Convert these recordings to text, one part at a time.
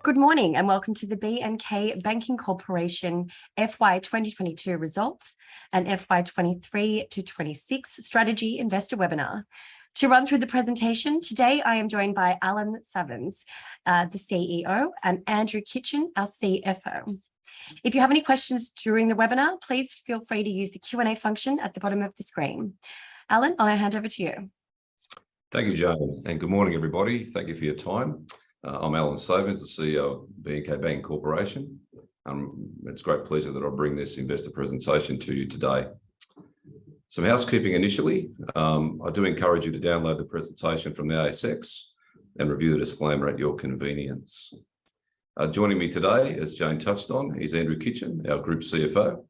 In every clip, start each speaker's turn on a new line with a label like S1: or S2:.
S1: Good morning and welcome to the BNK Banking Corporation FY 2022 results and FY 23 to 26 strategy investor webinar. To run through the presentation, today I am joined by Alan Savins, the CEO, and Andrew Kitchen, our CFO. If you have any questions during the webinar, please feel free to use the Q&A function at the bottom of the screen. Alan, I'll hand over to you.
S2: Thank you, Jane, and good morning, everybody. Thank you for your time. I'm Alan Savins, the CEO of BNK Banking Corporation. It's a great pleasure that I bring this investor presentation to you today. Some housekeeping initially. I do encourage you to download the presentation from the ASX and review the disclaimer at your convenience. Joining me today, as Jane touched on, is Andrew Kitchen, our Group CFO.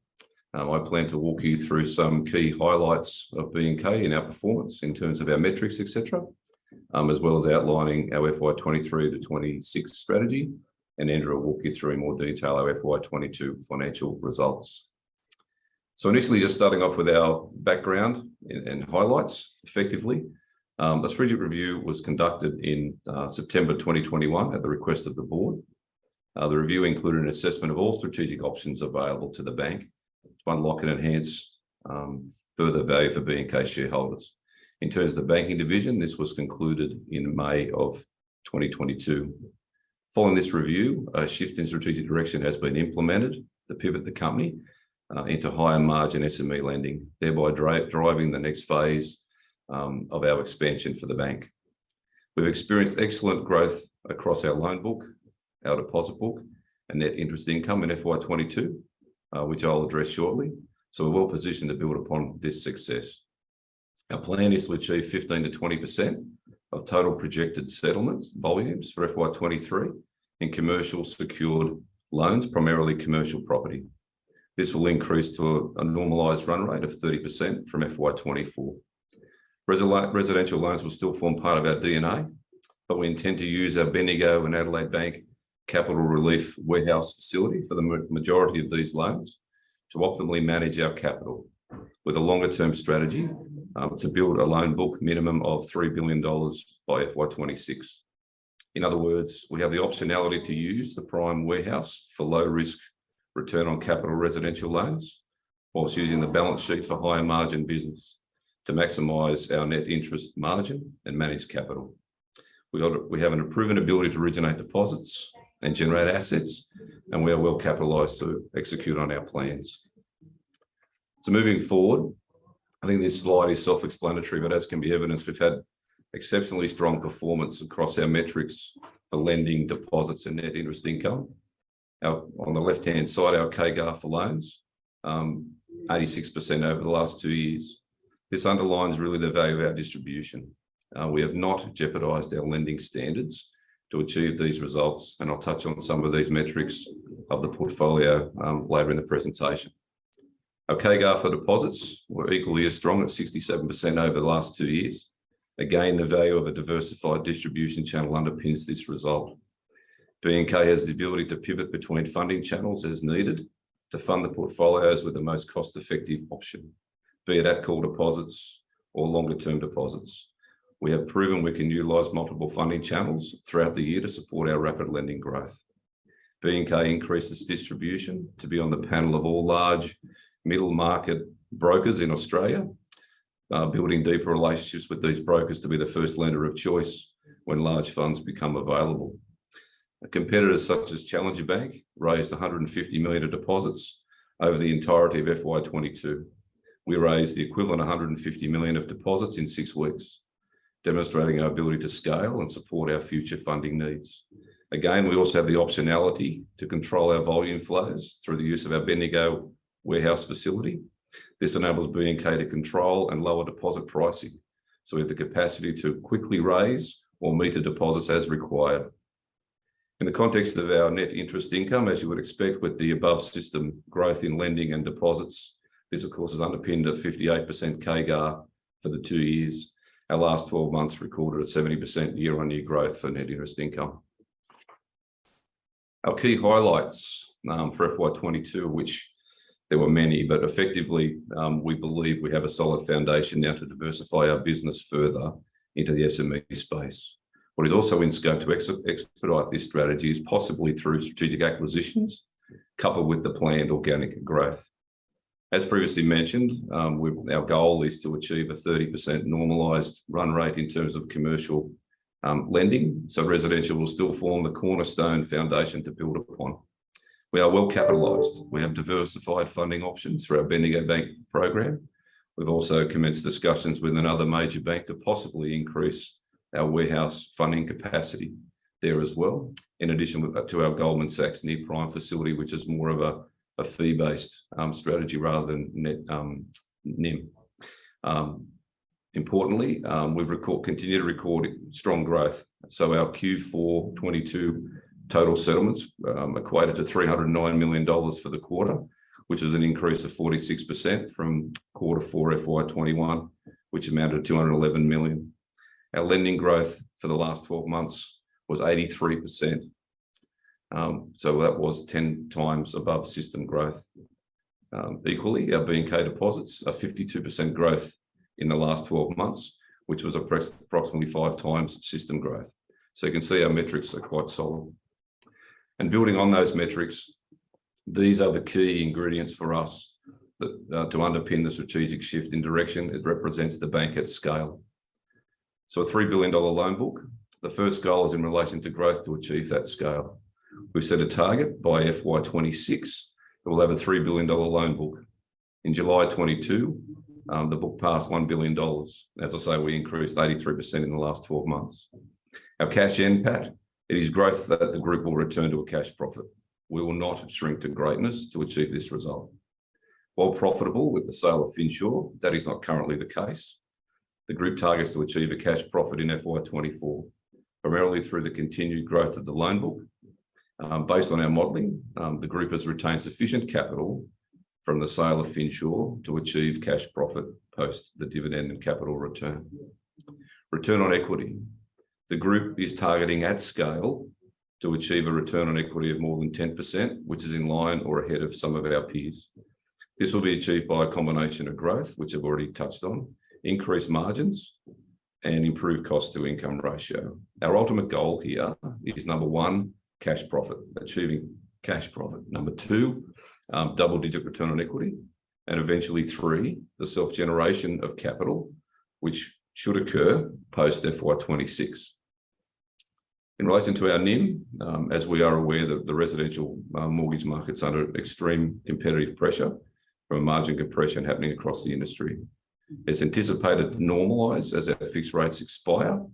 S2: I plan to walk you through some key highlights of BNK in our performance in terms of our metrics, etc., as well as outlining our FY 23 to 26 strategy, and Andrew will walk you through in more detail our FY 22 financial results. So initially, just starting off with our background and highlights, effectively. The strategic review was conducted in September 2021 at the request of the board. The review included an assessment of all strategic options available to the bank to unlock and enhance further value for BNK shareholders. In terms of the banking division, this was concluded in May of 2022. Following this review, a shift in strategic direction has been implemented to pivot the company into higher margin SME lending, thereby driving the next phase of our expansion for the bank. We've experienced excellent growth across our loan book, our deposit book, and net interest income in FY 22, which I'll address shortly. So we're well positioned to build upon this success. Our plan is to achieve 15 to 20% of total projected settlements volumes for FY 23 in commercial secured loans, primarily commercial property. This will increase to a normalised run rate of 30% from FY 24. Residential loans will still form part of our DNA, but we intend to use our Bendigo and Adelaide Bank capital relief warehouse facility for the majority of these loans to optimally manage our capital, with a longer term strategy to build a loan book minimum of $3 billion by FY 26. In other words, we have the optionality to use the prime warehouse for low risk return on capital residential loans, whilst using the balance sheet for higher margin business to maximise our net interest margin and manage capital. We have a proven ability to originate deposits and generate assets, and we are well capitalised to execute on our plans. So moving forward, I think this slide is self-explanatory, but as can be evidenced, we've had exceptionally strong performance across our metrics for lending, deposits, and net interest income. On the left-hand side, our CAGR for loans, 86% over the last 2 years. This underlines really the value of our distribution. We have not jeopardised our lending standards to achieve these results, and I'll touch on some of these metrics of the portfolio later in the presentation. Our CAGR for deposits were equally as strong at 67% over the last 2 years. Again, the value of a diversified distribution channel underpins this result. BNK has the ability to pivot between funding channels as needed to fund the portfolios with the most cost-effective option, be it at call deposits or longer-term deposits. We have proven we can utilise multiple funding channels throughout the year to support our rapid lending growth. BNK increased its distribution to be on the panel of all large middle market brokers in Australia, building deeper relationships with these brokers to be the first lender of choice when large funds become available. Competitors such as Challenger Bank raised 150 million of deposits over the entirety of FY 22. We raised the equivalent 150 million of deposits in 6 weeks, demonstrating our ability to scale and support our future funding needs. Again, we also have the optionality to control our volume flows through the use of our Bendigo warehouse facility. This enables BNK to control and lower deposit pricing, so we have the capacity to quickly raise or meet the deposits as required. In the context of our net interest income, as you would expect with the above system growth in lending and deposits, this of course is underpinned at 58% CAGR for the 2 years. Our last 12 months recorded a 70% year-on-year growth for net interest income. Our key highlights for FY 22, which there were many, but effectively we believe we have a solid foundation now to diversify our business further into the SME space. What is also in scope to expedite this strategy is possibly through strategic acquisitions, coupled with the planned organic growth. As previously mentioned, our goal is to achieve a 30% normalised run rate in terms of commercial lending. So residential will still form the cornerstone foundation to build upon. We are well capitalised. We have diversified funding options through our BNK Bank program. We've also commenced discussions with another major bank to possibly increase our warehouse funding capacity there as well, in addition to our Goldman Sachs near prime facility, which is more of a fee-based strategy rather than net NIM. Importantly, we continue to record strong growth. So our Q4 22 total settlements equated to $309 million for the quarter, which is an increase of 46% from Q4 FY21, which amounted to $211 million. Our lending growth for the last 12 months was 83%. So that was 10 times above system growth. Equally, our BNK deposits are 52% growth in the last 12 months, which was approximately 5 times system growth. So you can see our metrics are quite solid. And building on those metrics, these are the key ingredients for us that, to underpin the strategic shift in direction. It represents the bank at scale. So a $3 billion loan book. The first goal is in relation to growth to achieve that scale. We've set a target by FY26 that we'll have a $3 billion loan book. In July 22, the book passed $1 billion. As I say, we increased 83% in the last 12 months. Our cash NPAT, it is growth that the group will return to a cash profit. We will not shrink to greatness to achieve this result. While profitable with the sale of Finsure, that is not currently the case. The group targets to achieve a cash profit in FY24, primarily through the continued growth of the loan book. Based on our modelling, the group has retained sufficient capital from the sale of Finsure to achieve cash profit post the dividend and capital return. Return on equity. The group is targeting at scale to achieve a return on equity of more than 10%, which is in line or ahead of some of our peers. This will be achieved by a combination of growth, which I've already touched on, increased margins, and improved cost to income ratio. Our ultimate goal here is number 1, cash profit, achieving cash profit. Number 2, double-digit return on equity, and eventually 3, the self-generation of capital, which should occur post FY26. In relation to our NIM, as we are aware that the residential mortgage market's under extreme competitive pressure from margin compression happening across the industry. It's anticipated to normalise as our fixed rates expire,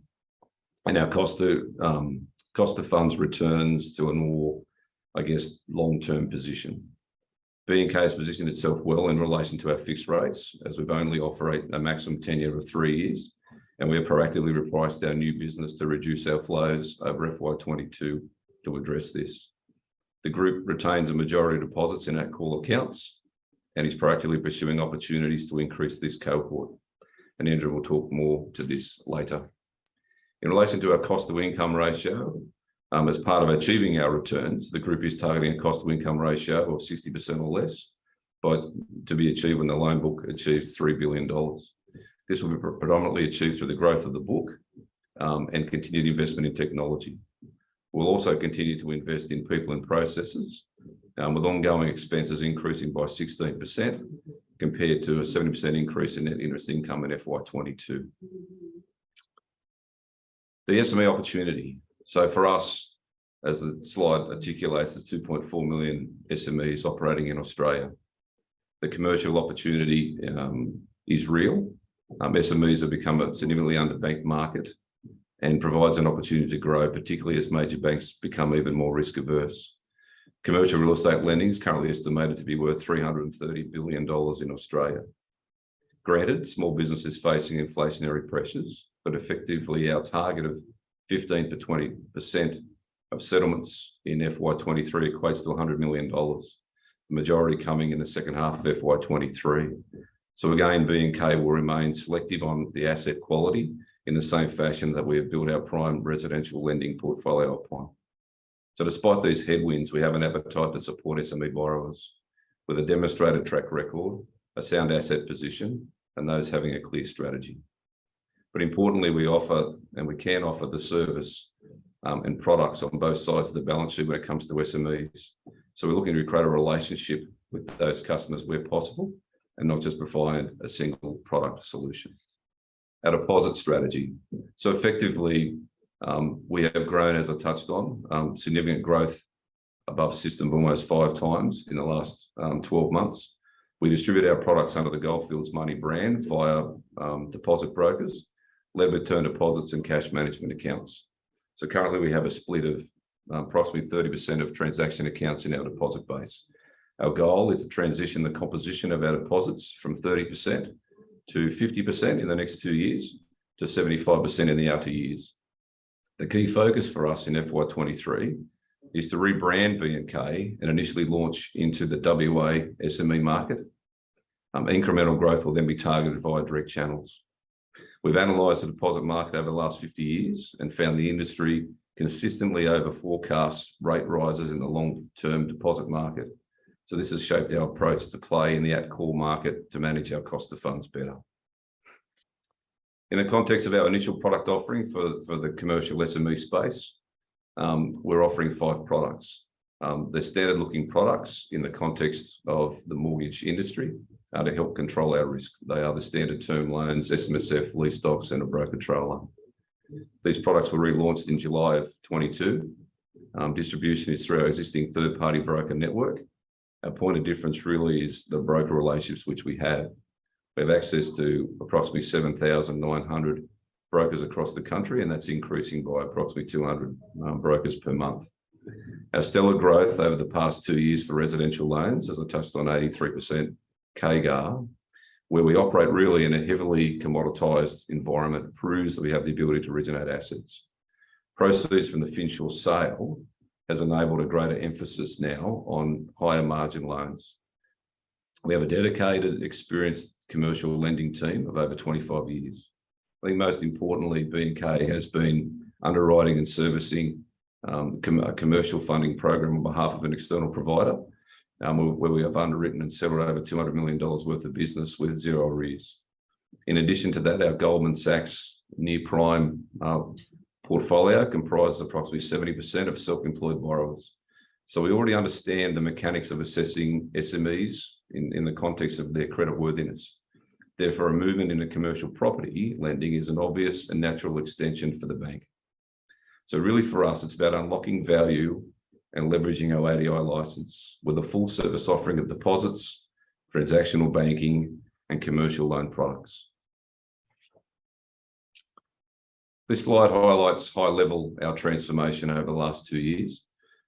S2: and our cost of funds returns to a more, long-term position. BNK has positioned itself well in relation to our fixed rates, as we've only operate a maximum tenure of 3 years, and we have proactively repriced our new business to reduce our flows over FY22 to address this. The group retains a majority of deposits in our call accounts and is proactively pursuing opportunities to increase this cohort. And Andrew will talk more to this later. In relation to our cost to income ratio, as part of achieving our returns, the group is targeting a cost to income ratio of 60% or less, but to be achieved when the loan book achieves $3 billion. This will be predominantly achieved through the growth of the book and continued investment in technology. We'll also continue to invest in people and processes, with ongoing expenses increasing by 16% compared to a 70% increase in net interest income in FY22. The SME opportunity. So for us, as the slide articulates, there's 2.4 million SMEs operating in Australia. The commercial opportunity is real. SMEs have become a significantly underbanked market and provides an opportunity to grow, particularly as major banks become even more risk averse. Commercial real estate lending is currently estimated to be worth $330 billion in Australia. Granted, small businesses facing inflationary pressures, but effectively our target of 15 to 20% of settlements in FY23 equates to $100 million, the majority coming in the second half of FY23. So again, BNK will remain selective on the asset quality in the same fashion that we have built our prime residential lending portfolio upon. So despite these headwinds, we have an appetite to support SME borrowers with a demonstrated track record, a sound asset position, and those having a clear strategy. But importantly, we offer and we can offer the service and products on both sides of the balance sheet when it comes to SMEs. So we're looking to create a relationship with those customers where possible and not just provide a single product solution. Our deposit strategy. So effectively, we have grown, as I touched on, significant growth above system of almost 5 times in the last 12 months. We distribute our products under the Goldfields Money brand via deposit brokers, led with term deposits and cash management accounts. So currently we have a split of approximately 30% of transaction accounts in our deposit base. Our goal is to transition the composition of our deposits from 30% to 50% in the next 2 years to 75% in the outer years. The key focus for us in FY23 is to rebrand BNK and initially launch into the WA SME market. Incremental growth will then be targeted via direct channels. We've analysed the deposit market over the last 50 years and found the industry consistently over forecasts rate rises in the long-term deposit market. So this has shaped our approach to play in the at-call market to manage our cost of funds better. In the context of our initial product offering for the commercial SME space, we're offering 5 products. They're standard-looking products in the context of the mortgage industry to help control our risk. They are the standard term loans, SMSF, lease stocks, and a broker trailer. These products were relaunched in July of 22. Distribution is through our existing third-party broker network. Our point of difference really is the broker relationships which we have. We have access to approximately 7,900 brokers across the country, and that's increasing by approximately 200 brokers per month. Our stellar growth over the past 2 years for residential loans, as I touched on, 83% CAGR, where we operate really in a heavily commoditised environment, proves that we have the ability to originate assets. Proceeds from the Finsure sale has enabled a greater emphasis now on higher margin loans. We have a dedicated, experienced commercial lending team of over 25 years. I think most importantly, BNK has been underwriting and servicing a commercial funding program on behalf of an external provider, where we have underwritten and settled over $200 million worth of business with 0 arrears. In addition to that, our Goldman Sachs near prime portfolio comprises approximately 70% of self-employed borrowers. So we already understand the mechanics of assessing SMEs in the context of their creditworthiness. Therefore, a movement into commercial property lending is an obvious and natural extension for the bank. So really for us, it's about unlocking value and leveraging our ADI license with a full service offering of deposits, transactional banking, and commercial loan products. This slide highlights high level our transformation over the last 2 years.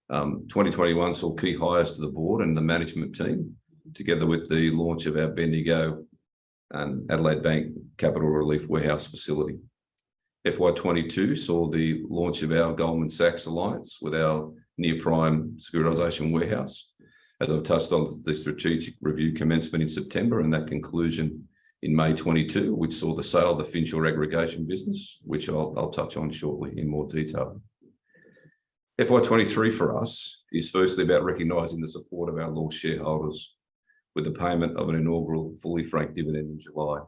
S2: 2021 saw key hires to the board and the management team, together with the launch of our Bendigo and Adelaide Bank Capital Relief Warehouse facility. FY22 saw the launch of our Goldman Sachs alliance with our near prime securitisation warehouse. As I've touched on, the strategic review commencement in September and that conclusion in May 22, which saw the sale of the Finsure aggregation business, which I'll touch on shortly in more detail. FY23 for us is firstly about recognising the support of our loyal shareholders with the payment of an inaugural fully franked dividend in July.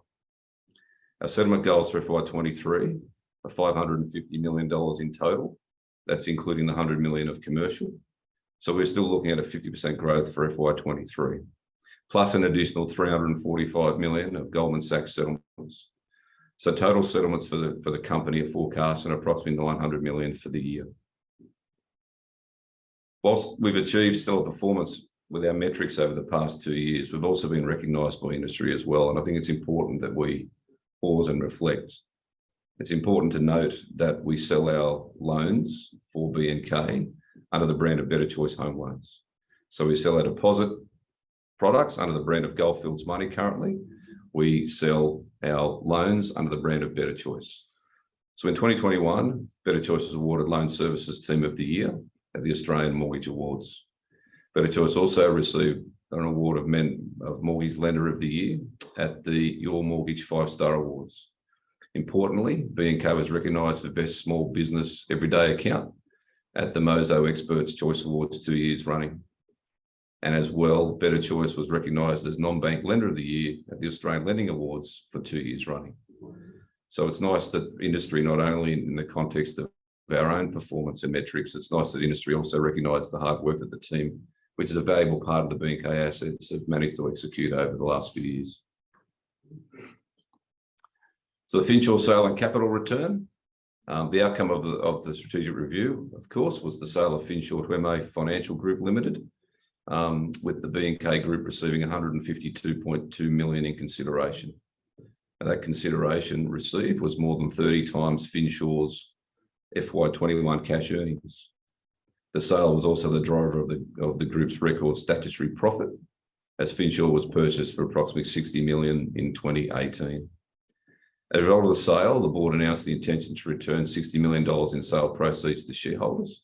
S2: Our settlement goals for FY23 are $550 million in total. That's including the 100 million of commercial. So we're still looking at a 50% growth for FY23, plus an additional 345 million of Goldman Sachs settlements. So total settlements for the company are forecast at approximately 900 million for the year. Whilst we've achieved stellar performance with our metrics over the past 2 years, we've also been recognised by industry as well. And I think it's important that we pause and reflect. It's important to note that we sell our loans for BNK under the brand of Better Choice Home Loans. So we sell our deposit products under the brand of Goldfields Money currently. We sell our loans under the brand of Better Choice. So in 2021, Better Choice was awarded Loan Services Team of the Year at the Australian Mortgage Awards. Better Choice also received an award of Mortgage Lender of the Year at the Your Mortgage 5-Star Awards. Importantly, BNK was recognised for Best Small Business Everyday Account at the Mozo Experts Choice Awards 2 years running. And as well, Better Choice was recognised as Non-Bank Lender of the Year at the Australian Lending Awards for 2 years running. So it's nice that industry, not only in the context of our own performance and metrics, it's nice that industry also recognise the hard work that the team, which is a valuable part of the BNK assets, have managed to execute over the last few years. So the Finsure sale and capital return. The outcome of the strategic review, of course, was the sale of Finsure to MA Financial Group Limited, with the BNK Group receiving 152.2 million in consideration. And that consideration received was more than 30 times Finsure's FY21 cash earnings. The sale was also the driver of the group's record statutory profit, as Finsure was purchased for approximately 60 million in 2018. As a result of the sale, the board announced the intention to return $60 million in sale proceeds to shareholders.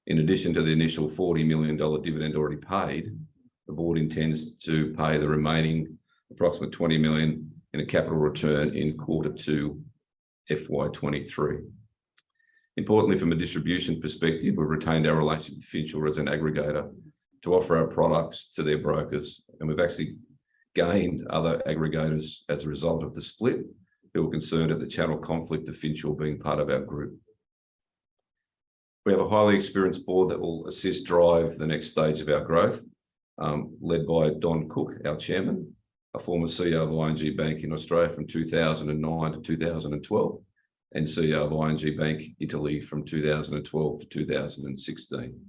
S2: In addition to the initial $40 million dividend already paid, the board intends to pay the remaining approximately 20 million in a capital return in Q2 FY23. Importantly, from a distribution perspective, we've retained our relationship with Finsure as an aggregator to offer our products to their brokers, and we've actually gained other aggregators as a result of the split, who were concerned at the channel conflict of Finsure being part of our group. We have a highly experienced board that will assist drive the next stage of our growth, led by Don Cook, our chairman, a former CEO of ING Bank in Australia from 2009 to 2012, and CEO of ING Bank Italy from 2012 to 2016.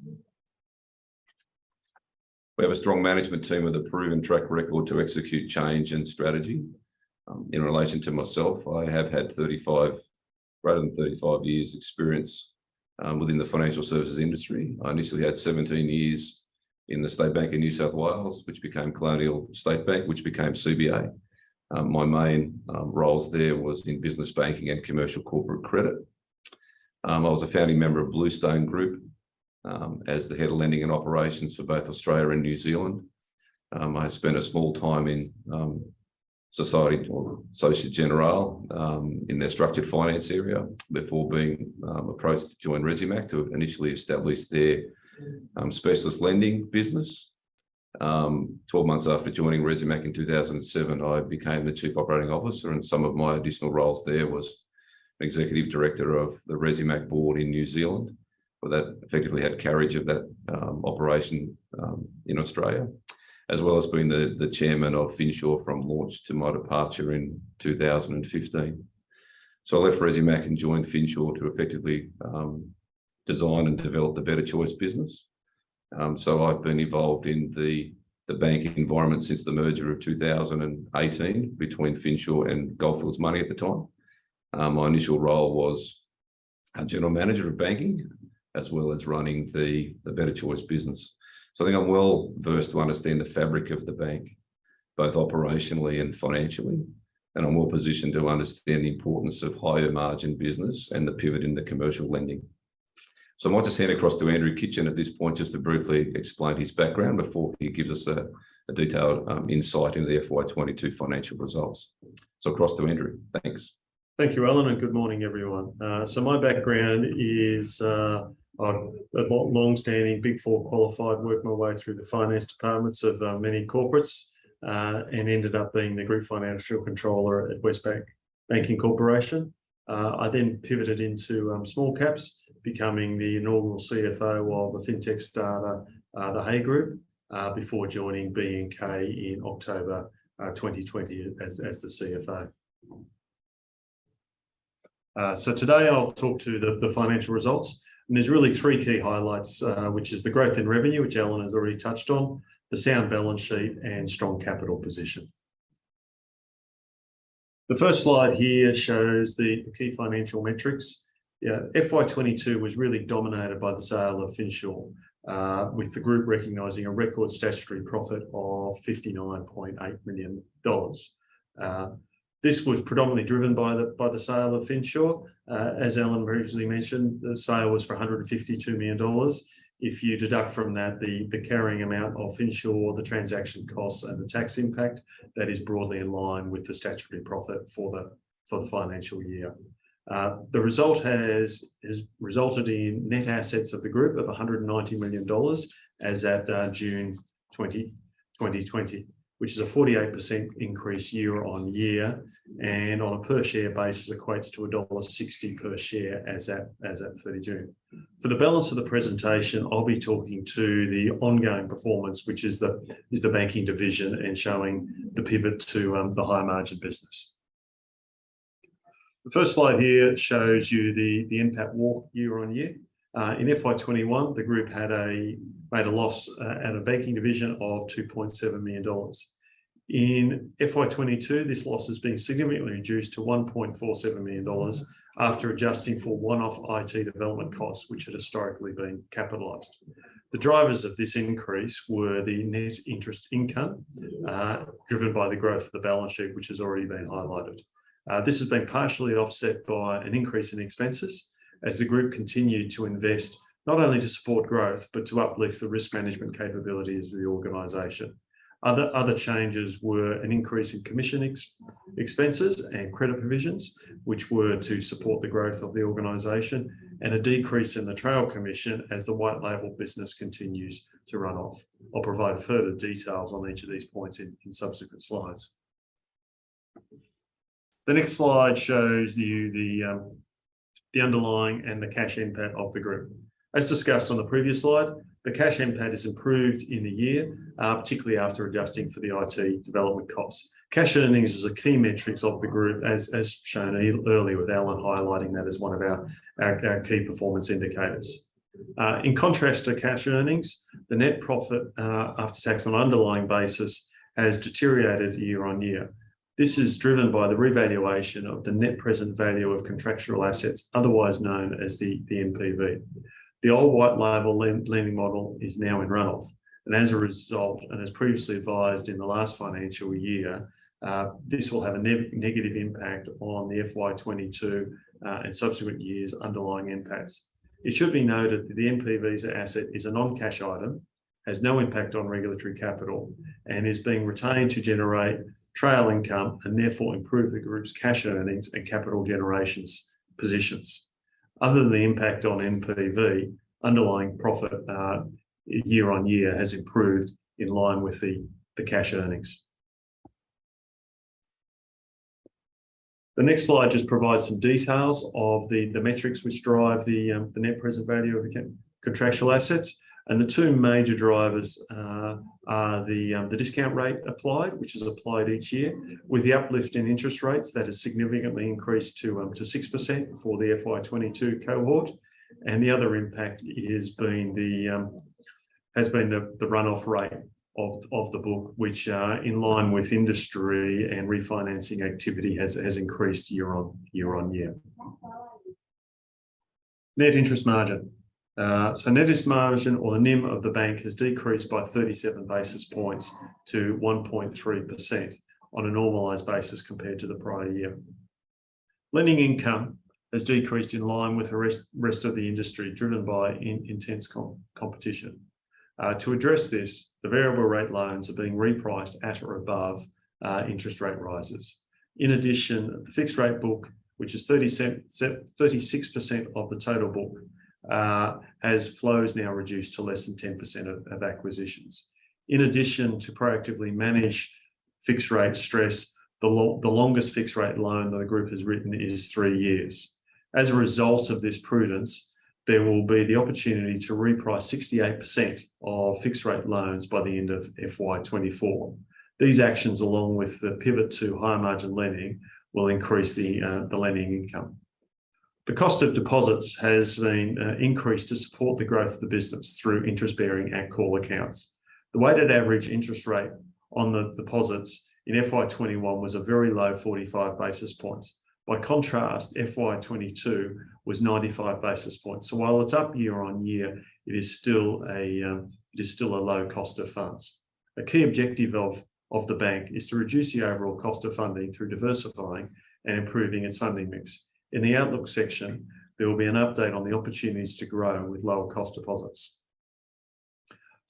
S2: We have a strong management team with a proven track record to execute change and strategy. In relation to myself, I have had greater than 35 years experience within the financial services industry. I initially had 17 years in the State Bank of New South Wales, which became Colonial State Bank, which became CBA. My main roles there was in business banking and commercial corporate credit. I was a founding member of Bluestone Group as the head of lending and operations for both Australia and New Zealand. I spent a small time in Societe Generale in their structured finance area before being approached to join Resimac to initially establish their specialist lending business. 12 months after joining Resimac in 2007, I became the Chief Operating Officer, and some of my additional roles there was Executive Director of the Resimac board in New Zealand, where that effectively had carriage of that operation in Australia, as well as being the chairman of Finsure from launch to my departure in 2015. So I left Resimac and joined Finsure to effectively design and develop the Better Choice business. So I've been involved in the banking environment since the merger of 2018 between Finsure and Goldfields Money at the time. My initial role was a general manager of banking, as well as running the Better Choice business. So I think I'm well versed to understand the fabric of the bank, both operationally and financially, and I'm well positioned to understand the importance of higher margin business and the pivot in the commercial lending. So I might just hand across to Andrew Kitchen at this point, just to briefly explain his background before he gives us a detailed insight into the FY22 financial results. So across to Andrew. Thanks.
S3: Thank you, Alan, and good morning, everyone. So my background is I'm a long-standing Big Four qualified, worked my way through the finance departments of many corporates and ended up being the Group Financial Controller at Westpac Banking Corporation. I then pivoted into small caps, becoming the inaugural CFO of the fintech starter, the Hay Group, before joining BNK in October 2020 as the CFO. So today I'll talk to the financial results, and there's really three key highlights, which is the growth in revenue, which Alan has already touched on, the sound balance sheet and strong capital position. The first slide here shows the key financial metrics. FY22 was really dominated by the sale of Finsure, with the group recognising a record statutory profit of $59.8 million. This was predominantly driven by the sale of Finsure. As Alan previously mentioned, the sale was for $152 million. If you deduct from that the carrying amount of Finsure, the transaction costs and the tax impact, that is broadly in line with the statutory profit for the financial year. The result has resulted in net assets of the group of $190 million as at June 2020. which is a 48% increase year on year, and on a per share basis equates to $1.60 per share as at 30 June. For the balance of the presentation, I'll be talking to the ongoing performance, which is the banking division, and showing the pivot to the higher margin business. The first slide here shows you the NPAT walk year on year. In FY21, the group made a loss at a banking division of $2.7 million. In FY22, this loss has been significantly reduced to $1.47 million after adjusting for one-off IT development costs, which had historically been capitalised. The drivers of this increase were the net interest income, driven by the growth of the balance sheet, which has already been highlighted. This has been partially offset by an increase in expenses as the group continued to invest not only to support growth, but to uplift the risk management capabilities of the organisation. Other changes were an increase in commission expenses and credit provisions, which were to support the growth of the organisation, and a decrease in the trail commission as the white label business continues to run off. I'll provide further details on each of these points in subsequent slides. The next slide shows you the underlying and the cash NPAT of the group. As discussed on the previous slide, the cash NPAT is improved in the year, particularly after adjusting for the IT development costs. Cash earnings is a key metrics of the group, as shown earlier with Alan highlighting that as one of our key performance indicators. In contrast to cash earnings, the net profit after tax on an underlying basis has deteriorated year on year. This is driven by the revaluation of the net present value of contractual assets, otherwise known as the NPV. The old white label lending model is now in runoff, and as a result, and as previously advised in the last financial year, this will have a negative impact on the FY22 and subsequent years' underlying NPATs. It should be noted that the NPV's asset is a non-cash item, has no impact on regulatory capital, and is being retained to generate trail income and therefore improve the group's cash earnings and capital generations positions. Other than the impact on NPV, underlying profit year on year has improved in line with the cash earnings. The next slide just provides some details of the metrics which drive the net present value of the contractual assets. And the two major drivers are the discount rate applied, which is applied each year, with the uplift in interest rates that has significantly increased to 6% for the FY22 cohort. And the other impact has been the runoff rate of the book, which in line with industry and refinancing activity has increased year on year. Net interest margin. So net interest margin, or the NIM of the bank, has decreased by 37 basis points to 1.3% on a normalised basis compared to the prior year. Lending income has decreased in line with the rest of the industry, driven by intense competition. To address this, the variable rate loans are being repriced at or above interest rate rises. In addition, the fixed rate book, which is 36% of the total book, has flows now reduced to less than 10% of acquisitions. In addition to proactively manage fixed rate stress, the longest fixed rate loan that the group has written is 3 years. As a result of this prudence, there will be the opportunity to reprice 68% of fixed rate loans by the end of FY24. These actions, along with the pivot to higher margin lending, will increase the lending income. The cost of deposits has been increased to support the growth of the business through interest-bearing and call accounts. The weighted average interest rate on the deposits in FY21 was a very low 45 basis points. By contrast, FY22 was 95 basis points. So while it's up year on year, it is still a low cost of funds. A key objective of the bank is to reduce the overall cost of funding through diversifying and improving its funding mix. In the Outlook section, there will be an update on the opportunities to grow with lower cost deposits.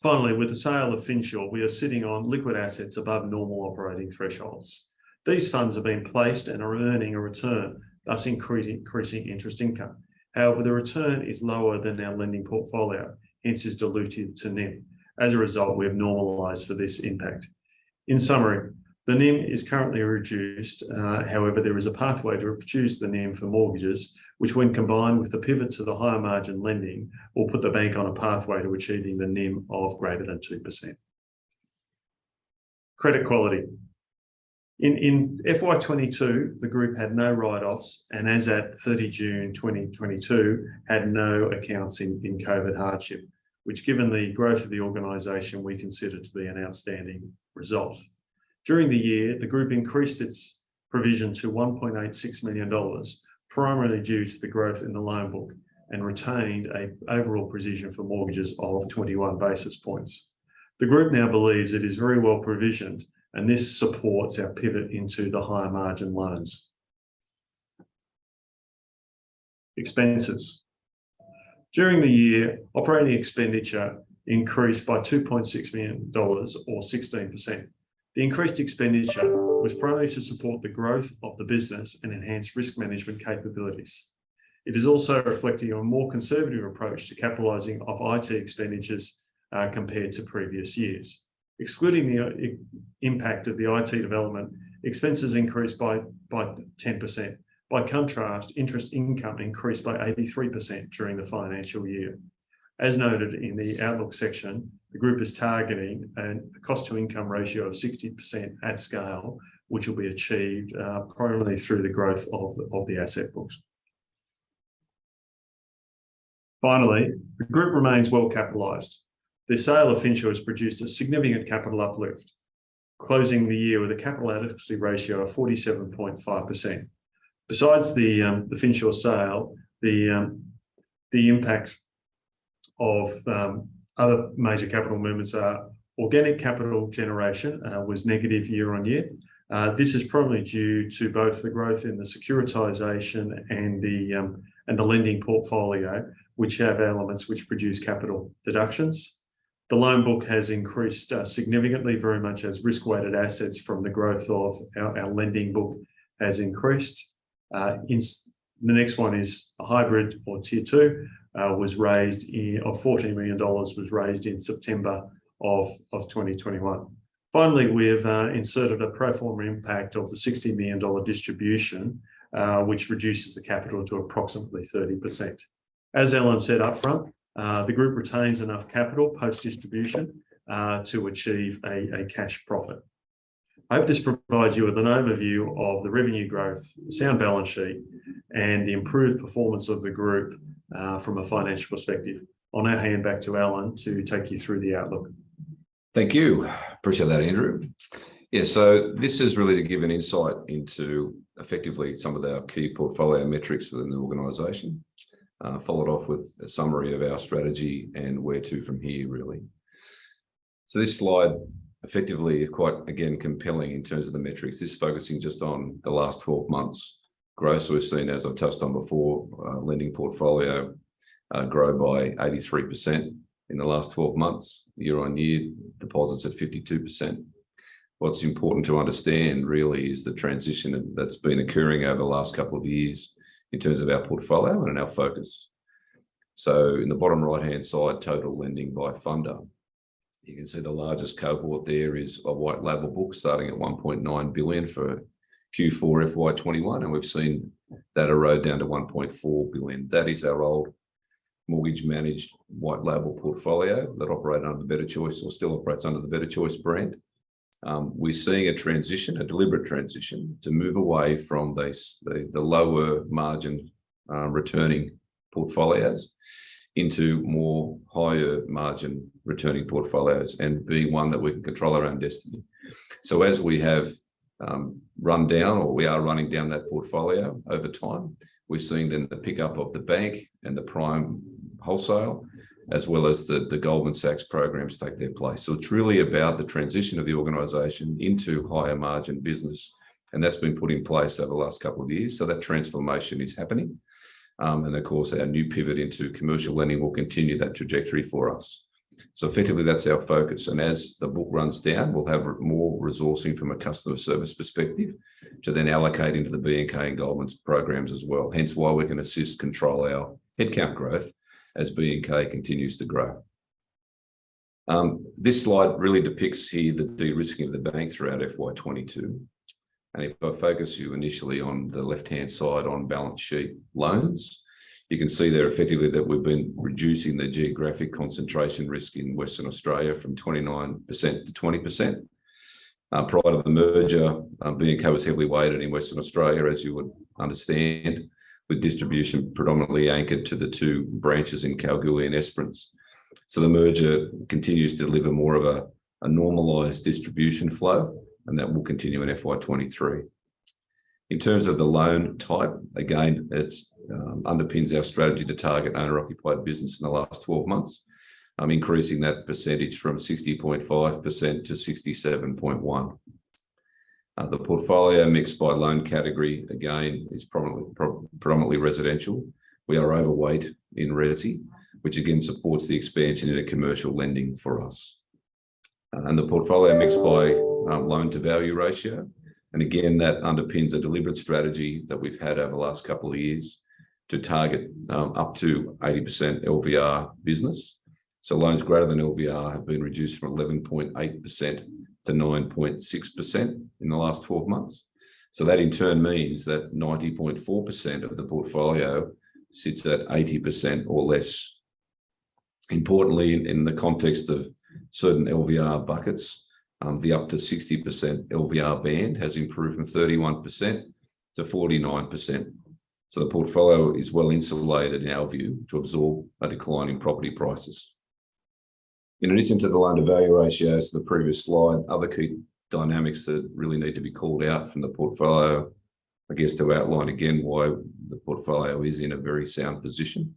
S3: Finally, with the sale of Finsure, we are sitting on liquid assets above normal operating thresholds. These funds are being placed and are earning a return, thus increasing interest income. However, the return is lower than our lending portfolio, hence is dilutive to NIM. As a result, we have normalised for this impact. In summary, the NIM is currently reduced. However, there is a pathway to reduce the NIM for mortgages, which when combined with the pivot to the higher margin lending, will put the bank on a pathway to achieving the NIM of greater than 2%. Credit quality. In FY22, the group had no write-offs, and as at 30 June 2022, had no accounts in COVID hardship, which given the growth of the organisation, we consider to be an outstanding result. During the year, the group increased its provision to $1.86 million, primarily due to the growth in the loan book, and retained an overall provision for mortgages of 21 basis points. The group now believes it is very well provisioned, and this supports our pivot into the higher margin loans. Expenses. During the year, operating expenditure increased by $2.6 million or 16%. The increased expenditure was primarily to support the growth of the business and enhance risk management capabilities. It is also reflecting a more conservative approach to capitalising of IT expenditures compared to previous years. Excluding the impact of the IT development, expenses increased by 10%. By contrast, interest income increased by 83% during the financial year. As noted in the outlook section, the group is targeting a cost to income ratio of 60% at scale, which will be achieved primarily through the growth of the asset books. Finally, the group remains well capitalised. The sale of Finsure has produced a significant capital uplift, closing the year with a capital adequacy ratio of 47.5%. Besides the Finsure sale, the impact of other major capital movements are organic capital generation was negative year on year. This is probably due to both the growth in the securitisation and the lending portfolio, which have elements which produce capital deductions. The loan book has increased significantly, very much as risk-weighted assets from the growth of our lending book has increased. The next one is a hybrid or tier 2 was raised of $14 million was raised in September of 2021. Finally, we have inserted a pro forma impact of the $60 million distribution, which reduces the capital to approximately 30%. As Ellen said up front, the group retains enough capital post-distribution to achieve a cash profit. I hope this provides you with an overview of the revenue growth, sound balance sheet, and the improved performance of the group from a financial perspective. I'll now hand back to Alan to take you through the outlook.
S2: Thank you. Appreciate that, Andrew. Yeah, so this is really to give an insight into effectively some of our key portfolio metrics within the organisation, followed off with a summary of our strategy and where to from here, really. So this slide effectively is quite, again, compelling in terms of the metrics. This is focusing just on the last 12 months growth. So we've seen, as I've touched on before, lending portfolio grow by 83% in the last 12 months, year on year, deposits at 52%. What's important to understand really is the transition that's been occurring over the last couple of years in terms of our portfolio and our focus. So in the bottom right-hand side, total lending by funder. You can see the largest cohort there is a white label book starting at 1.9 billion for Q4 FY21, and we've seen that erode down to 1.4 billion. That is our old mortgage managed white label portfolio that operated under the Better Choice or still operates under the Better Choice brand. We're seeing a transition, a deliberate transition, to move away from the lower margin returning portfolios into more higher margin returning portfolios and being one that we can control our own destiny. So as we have run down, or we are running down that portfolio over time, we're seeing then the pickup of the bank and the prime wholesale, as well as the Goldman Sachs programs take their place. So it's really about the transition of the organisation into higher margin business. And that's been put in place over the last couple of years. So that transformation is happening. And of course, our new pivot into commercial lending will continue that trajectory for us. So effectively, that's our focus. And as the book runs down, we'll have more resourcing from a customer service perspective to then allocate into the BNK and Goldman's programs as well. Hence why we can assist control our headcount growth as BNK continues to grow. This slide really depicts here the de-risking of the bank throughout FY22. And if I focus you initially on the left-hand side on balance sheet loans, you can see there effectively that we've been reducing the geographic concentration risk in Western Australia from 29% to 20%. Prior to the merger, BNK was heavily weighted in Western Australia, as you would understand, with distribution predominantly anchored to the two branches in Kalgoorlie and Esperance. So the merger continues to deliver more of a normalised distribution flow, and that will continue in FY23. In terms of the loan type, again, it underpins our strategy to target owner-occupied business in the last 12 months, increasing that percentage from 60.5% to 67.1%. The portfolio mixed by loan category, again, is predominantly residential. We are overweight in resi, which again supports the expansion into commercial lending for us. And the portfolio mixed by loan to value ratio. And again, that underpins a deliberate strategy that we've had over the last couple of years to target up to 80% LVR business. So loans greater than LVR have been reduced from 11.8% to 9.6% in the last 12 months. So that in turn means that 90.4% of the portfolio sits at 80% or less. Importantly, in the context of certain LVR buckets, the up to 60% LVR band has improved from 31% to 49%. So the portfolio is well insulated, in our view, to absorb a decline in property prices. In addition to the loan to value ratios to the previous slide, other key dynamics that really need to be called out from the portfolio, I guess to outline again why the portfolio is in a very sound position.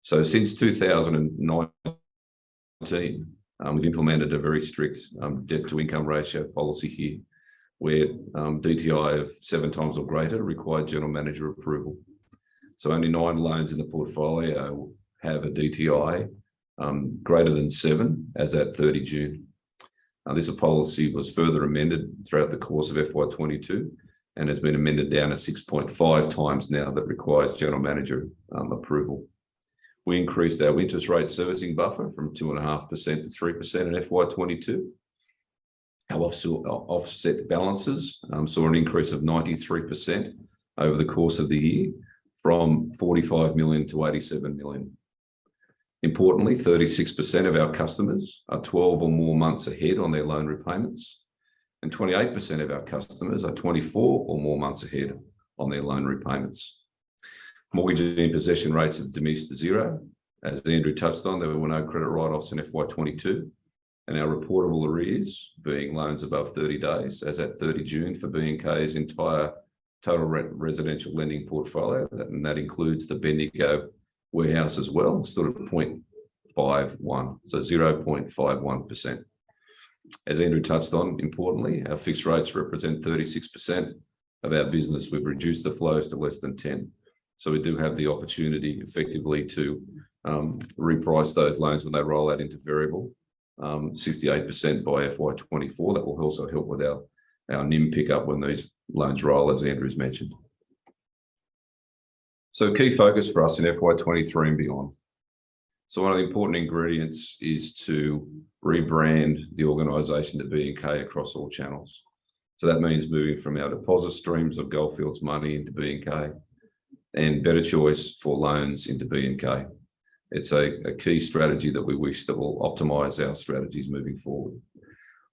S2: So since 2019, we've implemented a very strict debt to income ratio policy here, where DTI of 7 times or greater required general manager approval. So only 9 loans in the portfolio have a DTI greater than 7 as at 30 June. This policy was further amended throughout the course of FY22 and has been amended down to 6.5 times now that requires general manager approval. We increased our interest rate servicing buffer from 2.5% to 3% in FY22. Our offset balances saw an increase of 93% over the course of the year, from 45 million to 87 million. Importantly, 36% of our customers are 12 or more months ahead on their loan repayments, and 28% of our customers are 24 or more months ahead on their loan repayments. Mortgage in possession rates have diminished to zero. As Andrew touched on, there were no credit write-offs in FY22, and our reportable arrears, being loans above 30 days, as at 30 June for BNK's entire total residential lending portfolio, and that includes the Bendigo warehouse as well, stood at 0.51, so 0.51%. As Andrew touched on, importantly, our fixed rates represent 36% of our business. We've reduced the flows to less than 10. So we do have the opportunity effectively to reprice those loans when they roll out into variable, 68% by FY24. That will also help with our NIM pickup when these loans roll, as Andrew's mentioned. So key focus for us in FY23 and beyond. So one of the important ingredients is to rebrand the organisation to BNK across all channels. So that means moving from our deposit streams of Goldfields Money into BNK, and Better Choice for loans into BNK. It's a key strategy that we wish that will optimise our strategies moving forward.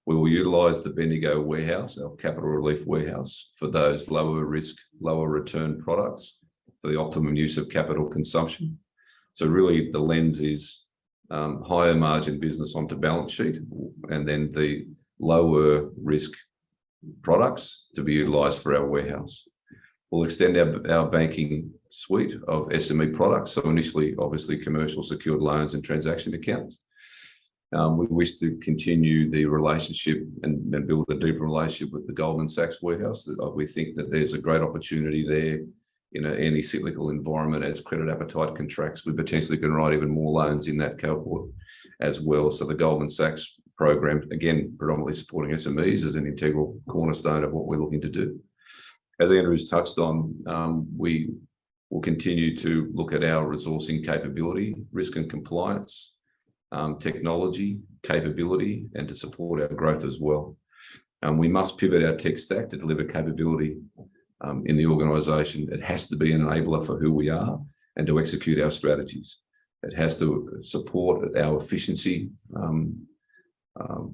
S2: We will utilise the Bendigo warehouse, our capital relief warehouse, for those lower risk, lower return products for the optimum use of capital consumption. So really the lens is higher margin business onto balance sheet, and then the lower risk products to be utilised for our warehouse. We'll extend our banking suite of SME products. So initially, obviously, commercial secured loans and transaction accounts. We wish to continue the relationship and build a deeper relationship with the Goldman Sachs warehouse. We think that there's a great opportunity there in any cyclical environment. As credit appetite contracts, we potentially can write even more loans in that cohort as well. So the Goldman Sachs program, again, predominantly supporting SMEs, is an integral cornerstone of what we're looking to do. As Andrew's touched on, we will continue to look at our resourcing capability, risk and compliance, technology, capability, and to support our growth as well. We must pivot our tech stack to deliver capability in the organisation. It has to be an enabler for who we are and to execute our strategies. It has to support our efficiency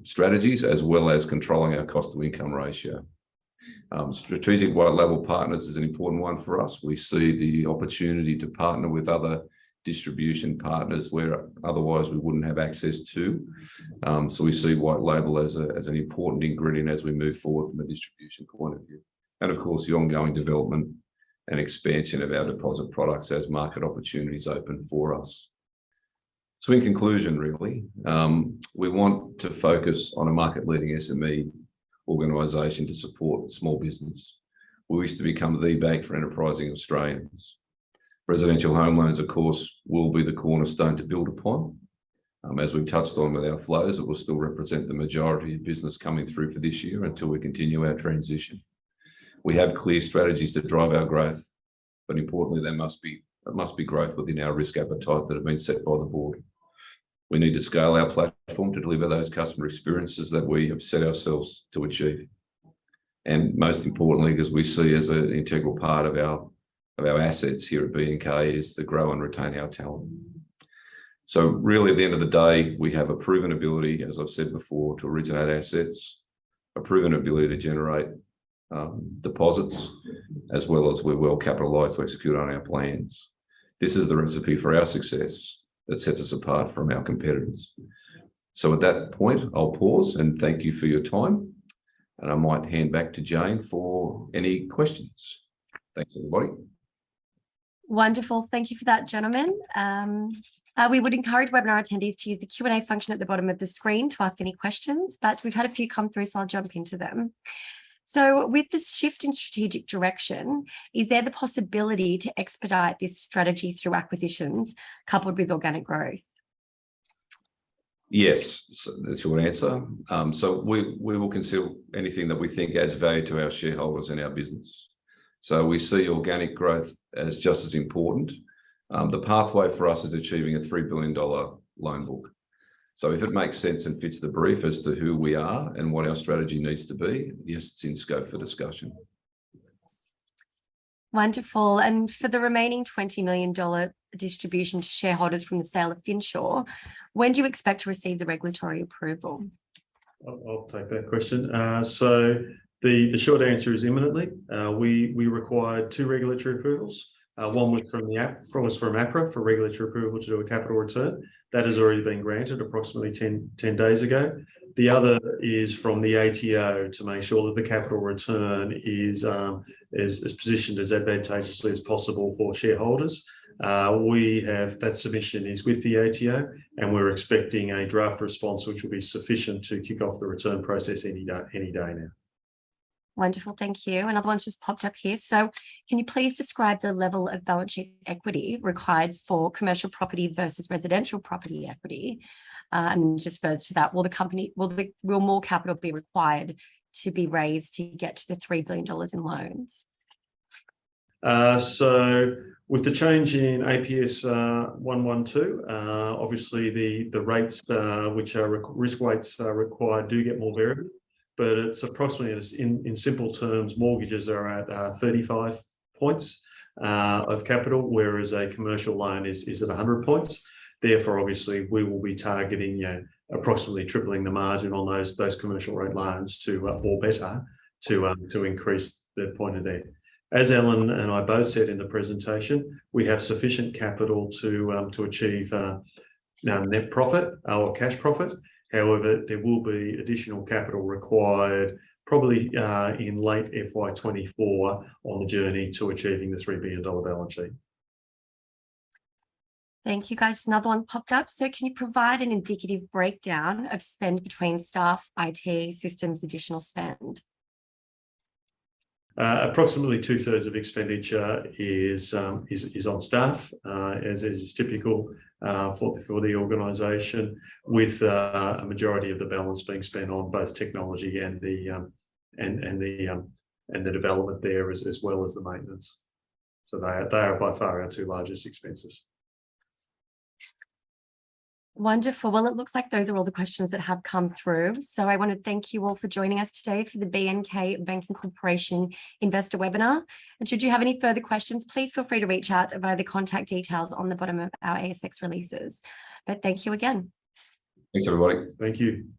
S2: strategies, as well as controlling our cost to income ratio. Strategic white label partners is an important one for us. We see the opportunity to partner with other distribution partners where otherwise we wouldn't have access to. So we see white label as an important ingredient as we move forward from a distribution point of view. And of course, the ongoing development and expansion of our deposit products as market opportunities open for us. So in conclusion, really, we want to focus on a market-leading SME organisation to support small business. We wish to become the bank for enterprising Australians. Residential home loans, of course, will be the cornerstone to build upon. As we've touched on with our flows, it will still represent the majority of business coming through for this year until we continue our transition. We have clear strategies to drive our growth, but importantly, there must be growth within our risk appetite that have been set by the board. We need to scale our platform to deliver those customer experiences that we have set ourselves to achieve. And most importantly, because we see as an integral part of our assets here at BNK, is to grow and retain our talent. So really, at the end of the day, we have a proven ability, as I've said before, to originate assets, a proven ability to generate deposits, as well as we're well capitalised to execute on our plans. This is the recipe for our success that sets us apart from our competitors. So at that point, I'll pause and thank you for your time. And I might hand back to Jane for any questions. Thanks, everybody.
S1: Wonderful. Thank you for that, gentlemen. We would encourage webinar attendees to use the Q&A function at the bottom of the screen to ask any questions, but we've had a few come through, so I'll jump into them. So with this shift in strategic direction, is there the possibility to expedite this strategy through acquisitions coupled with organic growth?
S2: Yes, so the short answer. So we will consider anything that we think adds value to our shareholders and our business. So we see organic growth as just as important. The pathway for us is achieving a $3 billion loan book. So if it makes sense and fits the brief as to who we are and what our strategy needs to be, yes, it's in scope for discussion.
S1: Wonderful. And for the remaining $20 million distribution to shareholders from the sale of Finsure, when do you expect to receive the regulatory approval?
S3: I'll take that question. So the short answer is imminently. We required 2 regulatory approvals. One was from APRA for regulatory approval to do a capital return. That has already been granted approximately 10 days ago. The other is from the ATO to make sure that the capital return is positioned as advantageously as possible for shareholders. That submission is with the ATO, and we're expecting a draft response which will be sufficient to kick off the return process any day now.
S1: Wonderful, thank you. Another one's just popped up here. So can you please describe the level of balance sheet equity required for commercial property versus residential property equity? And just further to that, will more capital be required to be raised to get to the $3 billion in loans?
S3: So with the change in APS 112, obviously the rates which are risk weights required do get more variable. But it's approximately, in simple terms, mortgages are at 35 points of capital, whereas a commercial loan is at 100 points. Therefore, obviously, we will be targeting approximately tripling the margin on those commercial rate loans or better to increase the point of there. As Ellen and I both said in the presentation, we have sufficient capital to achieve net profit or cash profit. However, there will be additional capital required probably in late FY24 on the journey to achieving the $3 billion balance sheet.
S1: Thank you, guys. Another one popped up. So can you provide an indicative breakdown of spend between staff, IT, systems, additional spend?
S3: Approximately 2/3 of expenditure is on staff, as is typical for the organisation, with a majority of the balance being spent on both technology and the development there, as well as the maintenance. So they are by far our 2 largest expenses.
S1: Wonderful. Well, it looks like those are all the questions that have come through. So I want to thank you all for joining us today for the BNK Banking Corporation Investor Webinar. And should you have any further questions, please feel free to reach out via the contact details on the bottom of our ASX releases. But thank you again.
S2: Thanks, everybody.
S3: Thank you.